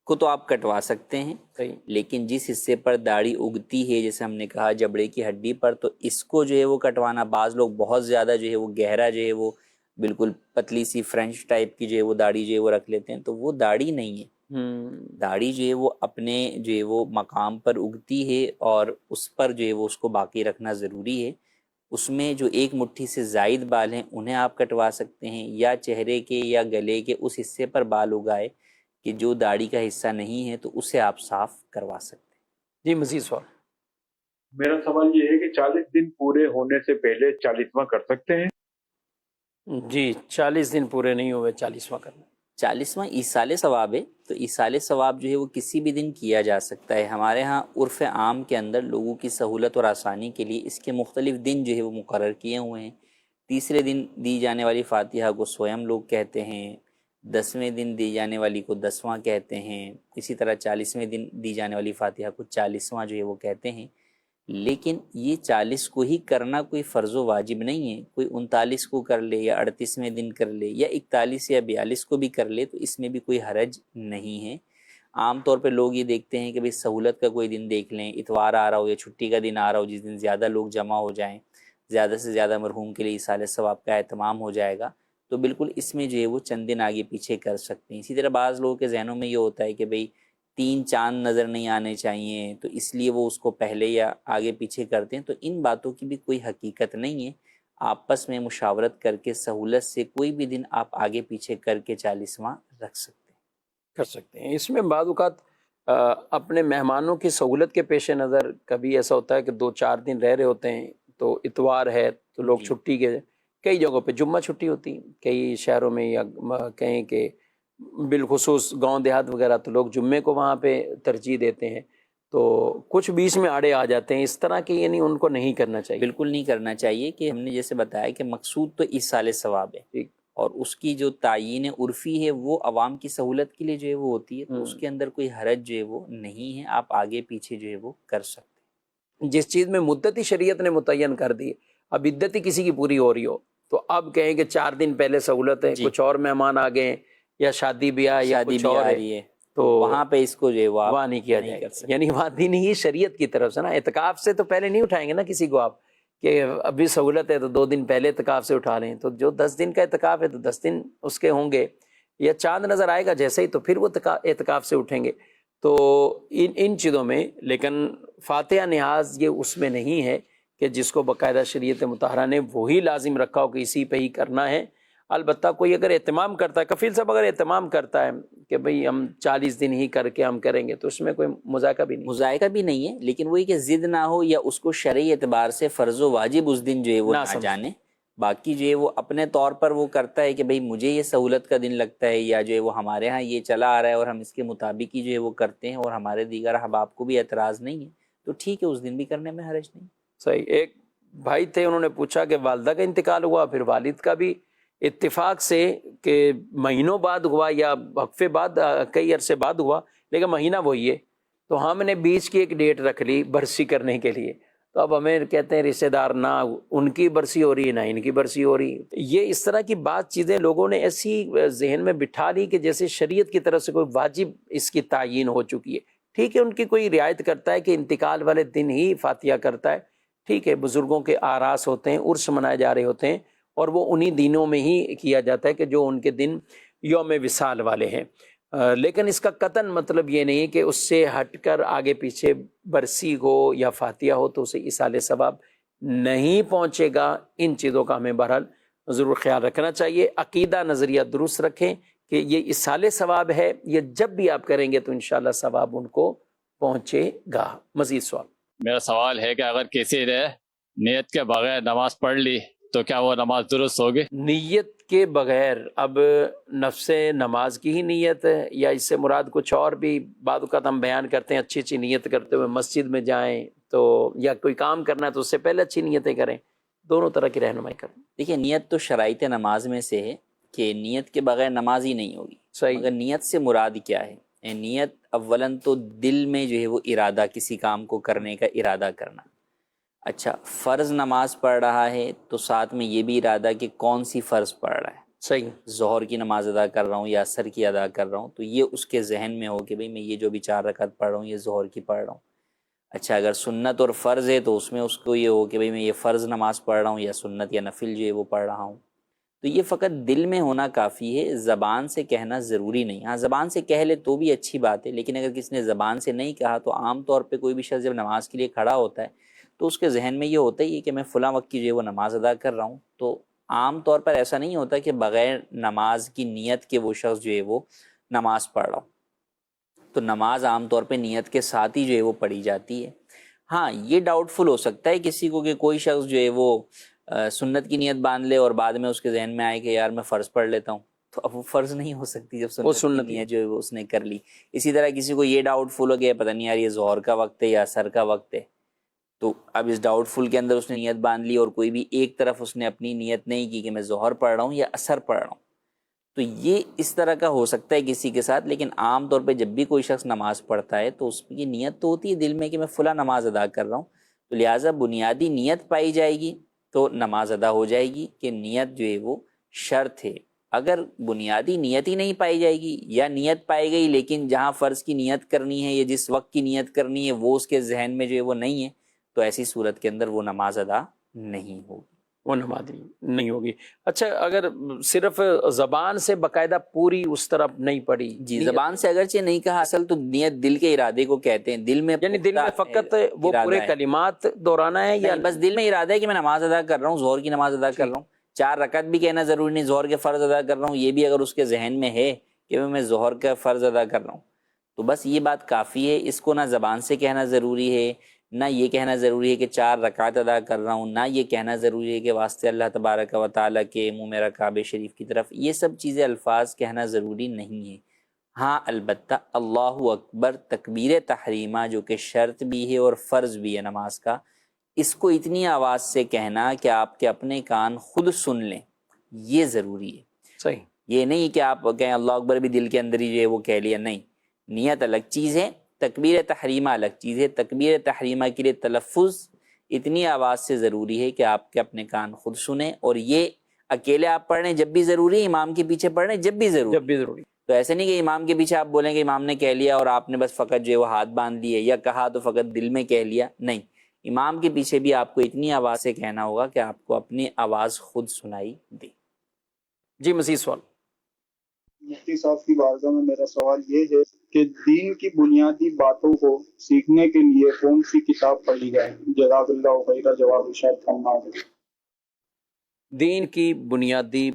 C: کو تو آپ کٹوا سکتے ہیں،
B: صحیح۔
C: لیکن جس حصے پر داڑھی اگتی ہے جیسے ہم نے کہا جبڑے کی ہڈی پر، تو اس کو جو ہے وہ کٹوانا، بعض لوگ بہت زیادہ جو ہے وہ گہرا جو ہے وہ بالکل پتلی سی فرینچ ٹائپ کی جو ہے وہ داڑھی جو ہے وہ رکھ لیتے ہیں، تو وہ داڑھی نہیں ہے۔ داڑھی جو ہے وہ اپنے جو ہے وہ مقام پر اگتی ہے اور اس پر جو ہے وہ اس کو باقی رکھنا ضروری ہے۔ اس میں جو ایک مٹھی سے زائد بال ہیں انہیں آپ کٹوا سکتے ہیں، یا چہرے کے یا گلے کے اس حصے پر بال اگائے کہ جو داڑھی کا حصہ نہیں ہے تو اسے آپ صاف کروا سکتے ہیں۔
B: جی مزید سوال۔
E: میرا سوال یہ ہے کہ 40 دن پورے ہونے سے پہلے 40واں کر سکتے ہیں؟
B: جی 40 دن پورے نہیں ہوئے 40واں کرنا۔
C: 40واں ایصال ثواب ہے، تو ایصال ثواب جو ہے وہ کسی بھی دن کیا جا سکتا ہے۔ ہمارے ہاں عرف عام کے اندر لوگوں کی سہولت اور آسانی کے لیے اس کے مختلف دن جو ہے وہ مقرر کیے ہوئے ہیں۔ 30 دن دی جانے والی فاتحہ کو سویم لوگ کہتے ہیں، 10ویں دن دی جانے والی کو 10واں کہتے ہیں، اسی طرح 40ویں دن دی جانے والی فاتحہ کو 40واں جو ہے وہ کہتے ہیں۔ لیکن یہ 40 کو ہی کرنا کوئی فرض و واجب نہیں ہے، کوئی 39 کو کر لے یا 38ویں دن کر لے یا 41 یا 42 کو بھی کر لے تو اس میں بھی کوئی حرج نہیں ہے۔ عام طور پہ لوگ یہ دیکھتے ہیں کہ بھئی سہولت کا کوئی دن دیکھ لیں، اتوار آ رہا ہو یا چھٹی کا دن آ رہا ہو جس دن زیادہ لوگ جمع ہو جائیں، زیادہ سے زیادہ مرحوم کے لیے ایصال ثواب کا اہتمام ہو جائے گا، تو بالکل اس میں جو ہے وہ چند دن آگے پیچھے کر سکتے ہیں۔ اسی طرح بعض لوگوں کے ذہنوں میں یہ ہوتا ہے کہ بھئی 3 چاند نظر نہیں آنے چاہیے تو اس لیے وہ اس کو پہلے یا آگے پیچھے کرتے ہیں، تو ان باتوں کی بھی کوئی حقیقت نہیں ہے۔ آپس میں مشاورت کر کے سہولت سے کوئی بھی دن آپ آگے پیچھے کر کے 40واں رکھ سکتے ہیں۔
B: کر سکتے ہیں۔ اس میں بعض اوقات اپنے مہمانوں کی سہولت کے پیش نظر کبھی ایسا ہوتا ہے کہ 2-4 دن رہ رہے ہوتے ہیں، تو اتوار ہے تو لوگ چھٹی کے، کئی جگہوں پہ جمعہ چھٹی ہوتی ہے، کئی شہروں میں، یا کہیں کہ بالخصوص گاؤں دیہات وغیرہ تو لوگ جمعے کو وہاں پہ ترجیح دیتے ہیں، تو کچھ بیچ میں آڑے آ جاتے ہیں اس طرح کے، یعنی ان کو نہیں کرنا چاہیے۔
C: بالکل نہیں کرنا چاہیے، کہ ہم نے جیسے بتایا کہ مقصود تو ایصال ثواب ہے،
B: ٹھیک۔
C: اور اس کی جو تعیین عرفی ہے وہ عوام کی سہولت کے لیے جو ہے وہ ہوتی ہے، تو اس کے اندر کوئی حرج جو ہے وہ نہیں ہے، آپ آگے پیچھے جو ہے وہ کر سکتے ہیں۔
B: جس چیز میں مدتی شریعت نے متعین کر دی، اب عدتی کسی کی پوری ہو رہی ہو تو اب کہیں کہ 4 دن پہلے سہولت ہے، کچھ اور مہمان آ گئے یا شادی بیاہ یا
C: شادی
B: کچھ
C: بھی
B: اور
C: آ
B: ہے،
C: رہی ہے
B: تو
C: وہاں پہ اس کو جو ہے وہ آپ
B: وہاں نہیں کیا
C: نہیں
B: جائے
C: کر
B: گا،
C: سکتے۔
B: یعنی وہاں دین ہی شریعت کی طرف سے نا، اعتکاف سے تو پہلے نہیں اٹھائیں گے نا کسی کو آپ، کہ ابھی سہولت ہے تو 2 دن پہلے اعتکاف سے اٹھا لیں، تو جو 10 دن کا اعتکاف ہے تو 10 دن اس کے ہوں گے، یا چاند نظر آئے گا جیسے ہی تو پھر وہ اعتکاف سے اٹھیں گے، تو ان چیزوں میں۔ لیکن فاتحہ نیاز یہ اس میں نہیں ہے کہ جس کو باقاعدہ شریعت مطہرہ نے وہی لازم رکھا ہو کہ اسی پہ ہی کرنا ہے۔ البتہ کوئی اگر اہتمام کرتا ہے، کفیل صاحب اگر اہتمام کرتا ہے کہ بھئی ہم 40 دن ہی کر کے ہم کریں گے، تو اس میں کوئی مذائقہ بھی نہیں،
C: مذائقہ بھی نہیں ہے، لیکن وہی کہ ضد نہ ہو، یا اس کو شرعی اعتبار سے فرض و واجب اس دن جو ہے وہ نہ جانے، باقی جو ہے وہ اپنے طور پر وہ کرتا ہے کہ بھئی مجھے یہ سہولت کا دن لگتا ہے، یا جو ہے وہ ہمارے ہاں یہ چلا آ رہا ہے اور ہم اس کے مطابق ہی جو ہے وہ کرتے ہیں، اور ہمارے دیگر احباب کو بھی اعتراض نہیں ہے، تو ٹھیک ہے، اس دن بھی کرنے میں حرج نہیں۔
B: صحیح۔ ایک بھائی تھے، انہوں نے پوچھا کہ والدہ کا انتقال ہوا، پھر والد کا بھی اتفاق سے کہ مہینوں بعد ہوا یا وقفے بعد، کئی عرصے بعد ہوا، لیکن مہینہ وہی ہے، تو ہم نے بیچ کی ایک ڈیٹ رکھ لی برسی کرنے کے لیے، تو اب ہمیں کہتے ہیں رشتہ دار نہ ان کی برسی ہو رہی ہے نہ ان کی برسی ہو رہی۔ یہ اس طرح کی بات چیزیں لوگوں نے ایسی ذہن میں بٹھا لی کہ جیسے شریعت کی طرف سے کوئی واجب اس کی تعیین ہو چکی ہے۔ ٹھیک ہے، ان کی کوئی رعایت کرتا ہے کہ انتقال والے دن ہی فاتحہ کرتا ہے، ٹھیک ہے، بزرگوں کے آراس ہوتے ہیں، عرس منائے جا رہے ہوتے ہیں، اور وہ انہی دنوں میں ہی کیا جاتا ہے کہ جو ان کے دن یوم وصال والے ہیں، لیکن اس کا قطعاً مطلب یہ نہیں کہ اس سے ہٹ کر آگے پیچھے برسی ہو یا فاتحہ ہو تو اسے ایصال ثواب نہیں پہنچے گا۔ ان چیزوں کا ہمیں بہرحال ضرور خیال رکھنا چاہیے، عقیدہ نظریہ درست رکھیں کہ یہ ایصال ثواب ہے، یہ جب بھی آپ کریں گے تو انشاءاللہ ثواب ان کو پہنچے گا۔ مزید سوال؟
F: میرا سوال ہے کہ اگر کسی نے نیت کے بغیر نماز پڑھ لی تو کیا وہ نماز درست ہوگی؟
B: نیت کے بغیر، اب نفس نماز کی ہی نیت ہے یا اس سے مراد کچھ اور بھی؟ بعد اوقات ہم بیان کرتے ہیں اچھی اچھی نیت کرتے ہوئے مسجد میں جائیں تو، یا کوئی کام کرنا ہے تو اس سے پہلے اچھی نیتیں کریں، دونوں طرح کی رہنمائی کریں۔
C: دیکھیے، نیت تو شرائط نماز میں سے ہے کہ نیت کے بغیر نماز ہی نہیں ہوگی۔
B: صحیح۔
C: مگر نیت سے مراد کیا ہے؟ نیت اولاً تو دل میں جو ہے وہ ارادہ، کسی کام کو کرنے کا ارادہ کرنا۔ اچھا، فرض نماز پڑھ رہا ہے تو ساتھ میں یہ بھی ارادہ کہ کون سی فرض پڑھ رہا ہے،
B: صحیح۔
C: ظہر کی نماز ادا کر رہا ہوں یا عصر کی ادا کر رہا ہوں، تو یہ اس کے ذہن میں ہو کہ بھئی میں یہ جو بھی 4 رکعت پڑھ رہا ہوں یہ ظہر کی پڑھ رہا ہوں۔ اچھا، اگر سنت اور فرض ہے تو اس میں اس کو یہ ہو کہ بھئی میں یہ فرض نماز پڑھ رہا ہوں یا سنت یا نفل جو ہے وہ پڑھ رہا ہوں۔ تو یہ فقط دل میں ہونا کافی ہے، زبان سے کہنا ضروری نہیں۔ ہاں، زبان سے کہہ لے تو بھی اچھی بات ہے، لیکن اگر کسی نے زبان سے نہیں کہا تو عام طور پہ کوئی بھی شخص جب نماز کے لیے کھڑا ہوتا ہے تو اس کے ذہن میں یہ ہوتا ہی ہے کہ میں فلاں وقت کی جو ہے وہ نماز ادا کر رہا ہوں۔ تو عام طور پر ایسا نہیں ہوتا کہ بغیر نماز کی نیت کے وہ شخص جو ہے وہ نماز پڑھ رہا ہوں، تو نماز عام طور پہ نیت کے ساتھ ہی جو ہے وہ پڑھی جاتی ہے۔ ہاں، یہ ڈاؤٹ فل ہو سکتا ہے کسی کو کہ کوئی شخص جو ہے وہ سنت کی نیت باندھ لے اور بعد میں اس کے ذہن میں آئے کہ یار میں فرض پڑھ لیتا ہوں، تو اب وہ فرض نہیں ہو سکتی جب سنت کی نیت جو ہے وہ اس نے کر لی۔ اسی طرح کسی کو یہ ڈاؤٹ فل ہو گیا پتہ نہیں یار یہ ظہر کا وقت ہے یا عصر کا وقت ہے، تو اب اس ڈاؤٹ فل کے اندر اس نے نیت باندھ لی اور کوئی بھی ایک طرف اس نے اپنی نیت نہیں کی کہ میں ظہر پڑھ رہا ہوں یا عصر پڑھ رہا ہوں، تو یہ اس طرح کا ہو سکتا ہے کسی کے ساتھ۔ لیکن عام طور پہ جب بھی کوئی شخص نماز پڑھتا ہے تو اس کی نیت تو ہوتی ہے دل میں کہ میں فلاں نماز ادا کر رہا ہوں، تو لہٰذا بنیادی نیت پائی جائے گی تو نماز ادا ہو جائے گی، کہ نیت جو ہے وہ شرط ہے۔ اگر بنیادی نیت ہی نہیں پائی جائے گی، یا نیت پائی گئی لیکن جہاں فرض کی نیت کرنی ہے یا جس وقت کی نیت کرنی ہے وہ اس کے ذہن میں جو ہے وہ نہیں ہے، تو ایسی صورت کے اندر وہ نماز ادا نہیں ہوگی۔
B: وہ نماز نہیں ہوگی۔ اچھا، اگر صرف زبان سے باقاعدہ پوری اس طرف نہیں پڑی،
C: جی زبان سے اگرچہ نہیں کہا، اصل تو نیت دل کے ارادے کو کہتے ہیں، دل میں
B: یعنی دل میں فقط وہ پورے کلمات دہرانا ہے، یا
C: بس دل میں ارادہ ہے کہ میں نماز ادا کر رہا ہوں، ظہر کی نماز ادا کر رہا ہوں، 4 رکعت بھی کہنا ضروری نہیں، ظہر کے فرض ادا کر رہا ہوں، یہ بھی اگر اس کے ذہن میں ہے کہ میں ظہر کا فرض ادا کر رہا ہوں تو بس یہ بات کافی ہے۔ اس کو نہ زبان سے کہنا ضروری ہے، نہ یہ کہنا ضروری ہے کہ 4 رکعت ادا کر رہا ہوں، نہ یہ کہنا ضروری ہے کہ واسطے اللہ تبارک و تعالیٰ کے منہ میرا کعبہ شریف کی طرف، یہ سب چیزیں الفاظ کہنا ضروری نہیں ہے۔ ہاں البتہ اللہ اکبر تکبیر تحریمہ جو کہ شرط بھی ہے اور فرض بھی ہے نماز کا، اس کو اتنی آواز سے کہنا کہ آپ کے اپنے کان خود سن لیں، یہ ضروری ہے۔
B: صحیح،
C: یہ نہیں کہ آپ کہیں اللہ اکبر بھی دل کے اندر ہی جو ہے وہ کہہ لیا، نہیں، نیت الگ چیز ہے، تکبیر تحریمہ الگ چیز ہے۔ تکبیر تحریمہ کے لیے تلفظ اتنی آواز سے ضروری ہے کہ آپ کے اپنے کان خود سنیں، اور یہ اکیلے آپ پڑھ رہے ہیں جب بھی ضروری ہے، امام کے پیچھے پڑھ رہے ہیں جب بھی ضروری، تو ایسے نہیں کہ امام کے پیچھے آپ بولیں کہ امام نے کہہ لیا اور آپ نے بس فقط جو ہے وہ ہاتھ باندھ لیے یا کہا تو فقط دل میں کہہ لیا، نہیں، امام کے پیچھے بھی آپ کو اتنی آواز سے کہنا ہوگا کہ آپ کو اپنی آواز خود سنائی دے۔
B: جی مزید سوال۔
G: مفتی صاحب کی بارگاہ میں میرا سوال یہ ہے کہ دین کی بنیادی باتوں کو سیکھنے کے لیے کون سی کتاب پڑھی جائے؟ جزاک اللہ خیر، جواب ارشاد فرمائیں۔
B: دین کی بنیادی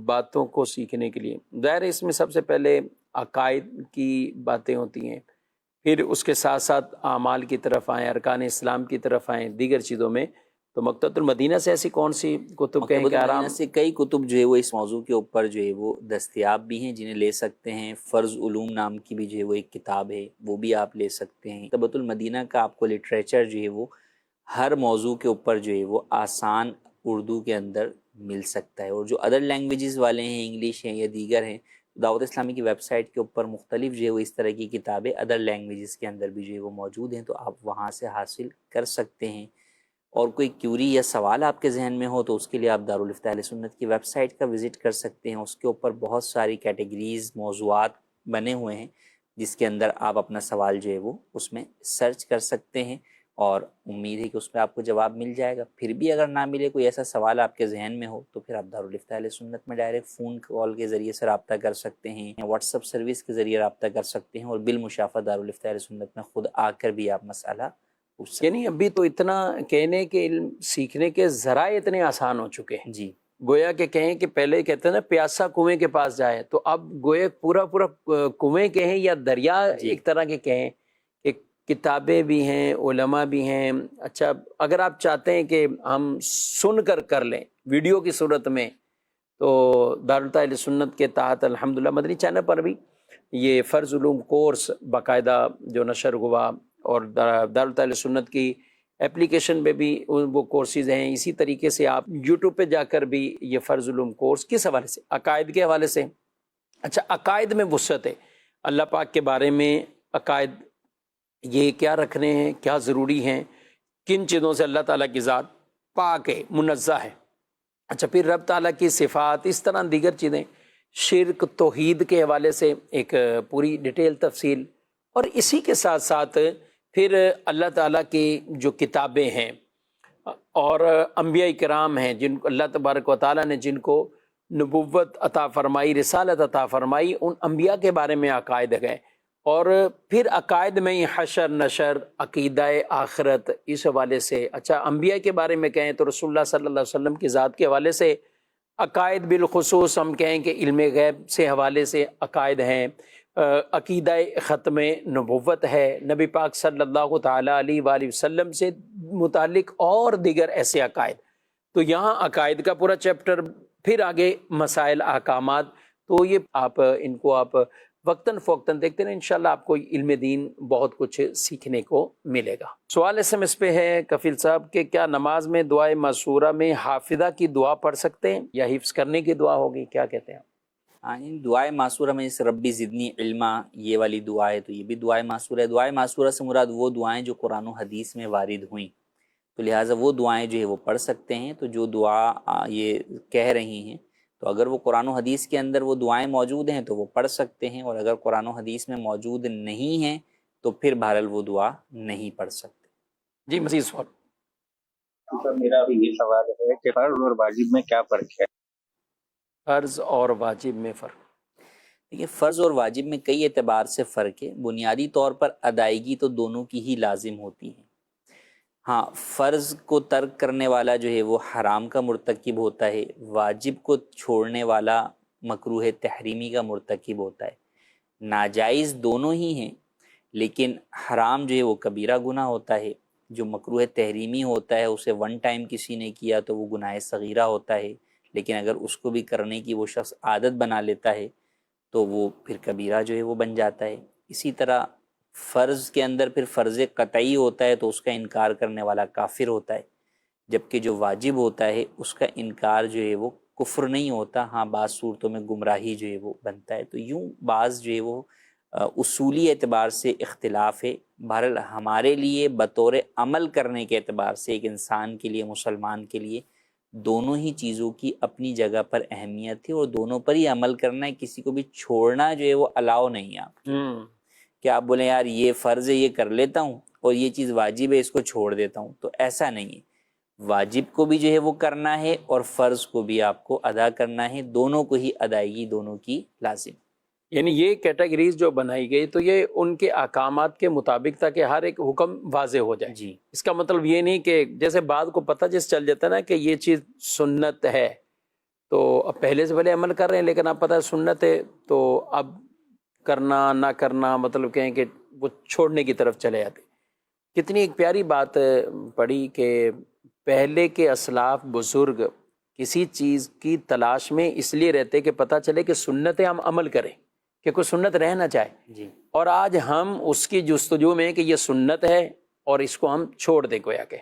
B: باتوں کو سیکھنے کے لیے ظاہر ہے اس میں سب سے پہلے عقائد کی باتیں ہوتی ہیں، پھر اس کے ساتھ ساتھ اعمال کی طرف آئیں، ارکان اسلام کی طرف آئیں، دیگر چیزوں میں۔ تو مکتبۃ المدینہ سے ایسی کون سی کتب کہیں کہ آرام
C: سے کئی کتب جو ہے وہ اس موضوع کے اوپر جو ہے وہ دستیاب بھی ہیں جنہیں لے سکتے ہیں۔ فرض علوم نام کی بھی جو ہے وہ ایک کتاب ہے، وہ بھی آپ لے سکتے ہیں۔ مکتبۃ المدینہ کا آپ کو لٹریچر جو ہے وہ ہر موضوع کے اوپر جو ہے وہ آسان اردو کے اندر مل سکتا ہے، اور جو ادر لینگویجز والے ہیں، انگلش ہیں یا دیگر ہیں، دعوت اسلامی کی ویب سائٹ کے اوپر مختلف جو ہے وہ اس طرح کی کتابیں ادر لینگویجز کے اندر بھی جو ہے وہ موجود ہیں، تو آپ وہاں سے حاصل کر سکتے ہیں۔ اور کوئی کیوری یا سوال آپ کے ذہن میں ہو تو اس کے لیے آپ دارالفتاء اہل سنت کی ویب سائٹ کا وزٹ کر سکتے ہیں۔ اس کے اوپر بہت ساری کیٹیگریز، موضوعات بنے ہوئے ہیں جس کے اندر آپ اپنا سوال جو ہے وہ اس میں سرچ کر سکتے ہیں، اور امید ہے کہ اس میں آپ کو جواب مل جائے گا۔ پھر بھی اگر نہ ملے، کوئی ایسا سوال آپ کے ذہن میں ہو، تو پھر آپ دارالفتاء اہل سنت میں ڈائریکٹ فون کال کے ذریعے سے رابطہ کر سکتے ہیں، واٹس ایپ سروس کے ذریعے رابطہ کر سکتے ہیں، اور بالمشافہ دارالفتاء اہل سنت میں خود آ کر بھی آپ مسئلہ پوچھ سکتے ہیں۔
B: یعنی ابھی تو اتنا کہنے کے علم سیکھنے کے ذرائع اتنے آسان ہو چکے ہیں،
C: جی،
B: گویا کہ کہیں کہ پہلے کہتے ہیں نا پیاسا کنویں کے پاس جائے، تو اب گویا پورا کنویں کہیں یا دریا ایک طرح کے کہیں کہ کتابیں بھی ہیں، علماء بھی ہیں۔ اچھا، اگر آپ چاہتے ہیں کہ ہم سن کر لیں ویڈیو کی صورت میں، تو دارالفتاء اہل سنت کے تحت الحمدللہ مدنی چینل پر بھی یہ فرض علوم کورس باقاعدہ جو نشر ہوا، اور دارالفتاء اہل سنت کی اپلیکیشن پہ بھی وہ کورسز ہیں۔ اسی طریقے سے آپ یوٹیوب پہ جا کر بھی یہ فرض علوم کورس کس حوالے سے؟ عقائد کے حوالے سے۔ اچھا، عقائد میں وسعت ہے، اللہ پاک کے بارے میں عقائد یہ کیا رکھنے ہیں، کیا ضروری ہیں، کن چیزوں سے اللہ تعالیٰ کی ذات پاک ہے، منزہ ہے۔ اچھا، پھر رب تعالیٰ کی صفات، اس طرح دیگر چیزیں، شرک، توحید کے حوالے سے ایک پوری ڈیٹیل تفصیل، اور اسی کے ساتھ ساتھ پھر اللہ تعالیٰ کی جو کتابیں ہیں اور انبیاء کرام ہیں جن کو اللہ تبارک و تعالیٰ نے جن کو نبوت عطا فرمائی، رسالت عطا فرمائی، ان انبیاء کے بارے میں عقائد گئے، اور پھر عقائد میں ہی حشر نشر، عقیدہ آخرت، اس حوالے سے۔ اچھا، انبیاء کے بارے میں کہیں تو رسول اللہ صلی اللہ علیہ وسلم کی ذات کے حوالے سے عقائد، بالخصوص ہم کہیں کہ علم غیب سے حوالے سے عقائد ہیں، عقیدہ ختم نبوت ہے، نبی پاک صلی اللہ تعالیٰ علیہ وآلہ وسلم سے متعلق اور دیگر ایسے عقائد۔ تو یہاں عقائد کا پورا چیپٹر، پھر آگے مسائل، احکامات، تو یہ آپ ان کو آپ وقتاً فوقتاً دیکھتے ہیں، انشاءاللہ آپ کو علم دین بہت کچھ سیکھنے کو ملے گا۔ سوال ایس ایم ایس پہ ہے کفیل صاحب کہ کیا نماز میں دعائے معصورہ میں حافظہ کی دعا پڑھ سکتے ہیں یا حفظ کرنے کی دعا ہوگی، کیا کہتے ہیں؟
C: دعائے معصورہ میں جیسے ربی زدنی علما یہ والی دعا ہے، تو یہ بھی دعائے معصورہ ہے۔ دعائے معصورہ سے مراد وہ دعائیں جو قرآن و حدیث میں وارد ہوئیں، تو لہٰذا وہ دعائیں جو ہے وہ پڑھ سکتے ہیں۔ تو جو دعا یہ کہہ رہی ہیں، تو اگر وہ قرآن و حدیث کے اندر وہ دعائیں موجود ہیں تو وہ پڑھ سکتے ہیں، اور اگر قرآن و حدیث میں موجود نہیں ہیں تو پھر بہرحال وہ دعا نہیں پڑھ سکتے۔
B: جی مزید سوال۔
H: سر میرا بھی یہ سوال ہے کہ فرض اور واجب میں کیا فرق ہے؟
B: فرض اور واجب میں فرق؟
C: دیکھیے، فرض اور واجب میں کئی اعتبار سے فرق ہے۔ بنیادی طور پر ادائیگی تو دونوں کی ہی لازم ہوتی ہے۔ ہاں، فرض کو ترک کرنے والا جو ہے وہ حرام کا مرتکب ہوتا ہے، واجب کو چھوڑنے والا مکروہ تحریمی کا مرتکب ہوتا ہے۔ ناجائز دونوں ہی ہیں، لیکن حرام جو ہے وہ کبیرہ گناہ ہوتا ہے، جو مکروہ تحریمی ہوتا ہے اسے ون ٹائم کسی نے کیا تو وہ گناہ صغیرہ ہوتا ہے، لیکن اگر اس کو بھی کرنے کی وہ شخص عادت بنا لیتا ہے تو وہ پھر کبیرہ جو ہے وہ بن جاتا ہے۔ اسی طرح فرض کے اندر پھر فرض قطعی ہوتا ہے تو اس کا انکار کرنے والا کافر ہوتا ہے، جبکہ جو واجب ہوتا ہے اس کا انکار جو ہے وہ کفر نہیں ہوتا، ہاں بعض صورتوں میں گمراہی جو ہے وہ بنتا ہے۔ تو یوں بعض جو ہے وہ اصولی اعتبار سے اختلاف ہے۔ بہرحال ہمارے لیے بطور عمل کرنے کے اعتبار سے ایک انسان کے لیے، مسلمان کے لیے دونوں ہی چیزوں کی اپنی جگہ پر اہمیت ہے اور دونوں پر ہی عمل کرنا ہے۔ کسی کو بھی چھوڑنا جو ہے وہ الاؤ نہیں ہے آپ کہ آپ بولیں یار یہ فرض ہے یہ کر لیتا ہوں اور یہ چیز واجب ہے اس کو چھوڑ دیتا ہوں، تو ایسا نہیں ہے۔ واجب کو بھی جو ہے وہ کرنا ہے اور فرض کو بھی آپ کو ادا کرنا ہے، دونوں کو ہی ادائیگی دونوں کی لازم۔
B: یعنی یہ کیٹیگریز جو بنائی گئی تو یہ ان کے احکامات کے مطابق تھا کہ ہر ایک حکم واضح ہو جائے۔
C: جی،
B: اس کا مطلب یہ نہیں کہ جیسے بعد کو پتہ جس چل جاتا ہے نا کہ یہ چیز سنت ہے تو اب پہلے سے پہلے عمل کر رہے ہیں، لیکن اب پتہ ہے سنت ہے تو اب کرنا نہ کرنا مطلب کہیں کہ وہ چھوڑنے کی طرف چلے جاتے۔ کتنی ایک پیاری بات پڑھی کہ پہلے کے اسلاف بزرگ کسی چیز کی تلاش میں اس لیے رہتے کہ پتہ چلے کہ سنت ہے، ہم عمل کریں، کہ کوئی سنت رہ نہ جائے۔
C: جی،
B: اور آج ہم اس کی جستجو میں کہ یہ سنت ہے اور اس کو ہم چھوڑ دیں گویا کہ،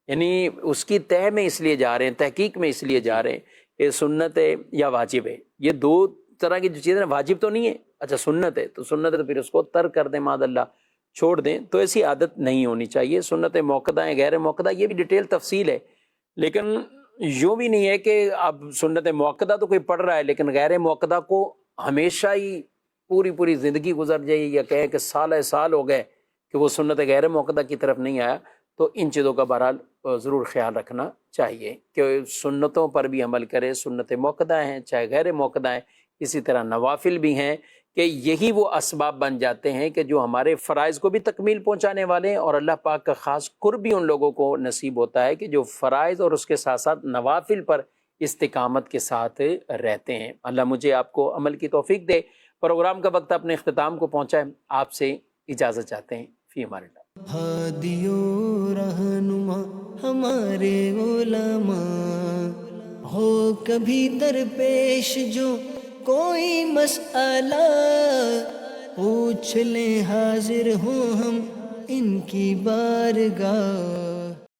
B: یعنی اس کی تہ میں اس لیے جا رہے ہیں، تحقیق میں اس لیے جا رہے ہیں کہ سنت ہے یا واجب ہے۔ یہ دو طرح کی جو چیزیں واجب تو نہیں ہے، اچھا سنت ہے تو سنت ہے تو پھر اس کو ترک کر دیں، معاذ اللہ چھوڑ دیں، تو ایسی عادت نہیں ہونی چاہیے۔ سنت موقدہ ہیں، غیر موقدہ، یہ بھی ڈیٹیل تفصیل ہے، لیکن یوں بھی نہیں ہے کہ اب سنت موقدہ تو کوئی پڑھ رہا ہے لیکن غیر موقدہ کو ہمیشہ ہی پوری زندگی گزر جائے یا کہیں کہ سال ہو گئے کہ وہ سنت غیر موقدہ کی طرف نہیں آیا۔ تو ان چیزوں کا بہرحال ضرور خیال رکھنا چاہیے کہ سنتوں پر بھی عمل کرے، سنت موقدہ ہیں چاہے غیر موقدہ ہیں، اسی طرح نوافل بھی ہیں کہ یہی وہ اسباب بن جاتے ہیں کہ جو ہمارے فرائض کو بھی تکمیل پہنچانے والے ہیں، اور اللہ پاک کا خاص قرب بھی ان لوگوں کو نصیب ہوتا ہے کہ جو فرائض اور اس کے ساتھ ساتھ نوافل پر استقامت کے ساتھ رہتے ہیں۔ اللہ مجھے آپ کو عمل کی توفیق دے۔ پروگرام کا وقت اپنے اختتام کو پہنچا ہے، آپ سے اجازت چاہتے ہیں، فی امان اللہ۔
A: ہادی و رہنما ہمارے علماء، ہو کبھی درپیش جو کوئی مسئلہ، پوچھ لیں حاضر ہوں ہم ان کی بارگاہ۔